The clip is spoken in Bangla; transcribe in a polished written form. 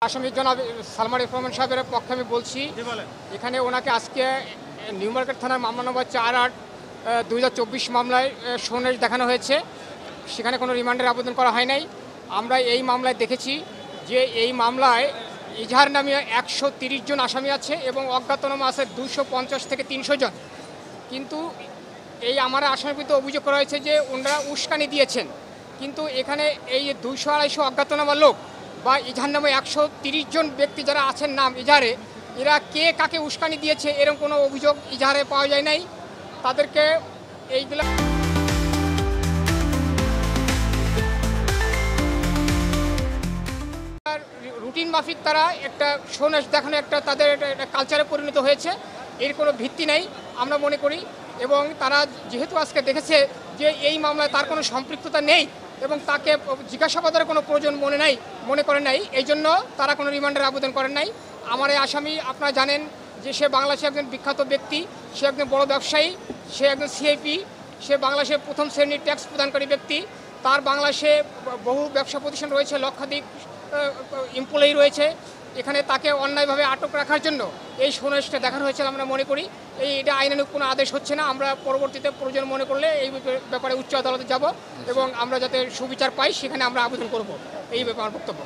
আসামি জনাব সালমান এফ রহমান সাহেবের পক্ষে আমি বলছি, এখানে ওনাকে আজকে নিউ মার্কেট থানার মামলা নম্বর 4/8/2024 মামলায় সোনেশ দেখানো হয়েছে। সেখানে কোনো রিমান্ডের আবেদন করা হয় নাই। আমরা এই মামলায় দেখেছি যে এই মামলায় ইজহার নামে 130 জন আসামি আছে এবং অজ্ঞাতনামা আছে 250 থেকে 300 জন। কিন্তু এই আমার আসামির বিরুদ্ধে অভিযোগ করা হয়েছে যে ওনারা উস্কানি দিয়েছেন। কিন্তু এখানে এই 200-250 অজ্ঞাতনামা লোক বা ইজহার নামে 130 জন ব্যক্তি যারা আছেন নাম ইজহারে, এরা কে কাকে উস্কানি দিয়েছে এরকম কোনো অভিযোগ ইজহারে পাওয়া যায় নাই। তাদেরকে এইগুলা রুটিন মাফিক তারা একটা সোনেশ দেখানো একটা তাদের একটা কালচারে পরিণত হয়েছে। এর কোনো ভিত্তি নেই আমরা মনে করি, এবং তারা যেহেতু আজকে দেখেছে যে এই মামলায় তার কোনো সম্পৃক্ততা নেই এবং তাকে জিজ্ঞাসাবাদের কোনো প্রয়োজন মনে করেন নাই, এই জন্য তারা কোনো রিমান্ডের আবেদন করেন নাই। আমার এই আসামি আপনারা জানেন যে সে বাংলাদেশে একজন বিখ্যাত ব্যক্তি, সে একজন বড় ব্যবসায়ী, সে একজন সিআইপি, সে বাংলাদেশের প্রথম শ্রেণীর ট্যাক্স প্রদানকারী ব্যক্তি। তার বাংলাদেশে বহু ব্যবসা প্রতিষ্ঠান রয়েছে, লক্ষাধিক এমপ্লয়ি রয়েছে। এখানে তাকে অন্যায়ভাবে আটক রাখার জন্য এই সোনেশটা দেখানো হয়েছে আমরা মনে করি। এটা আইনানুগ কোনো আদেশ হচ্ছে না। আমরা পরবর্তীতে প্রয়োজন মনে করলে এই ব্যাপারে উচ্চ আদালতে যাব এবং আমরা যাতে সুবিচার পাই সেখানে আমরা আবেদন করব। এই ব্যাপারে বক্তব্য।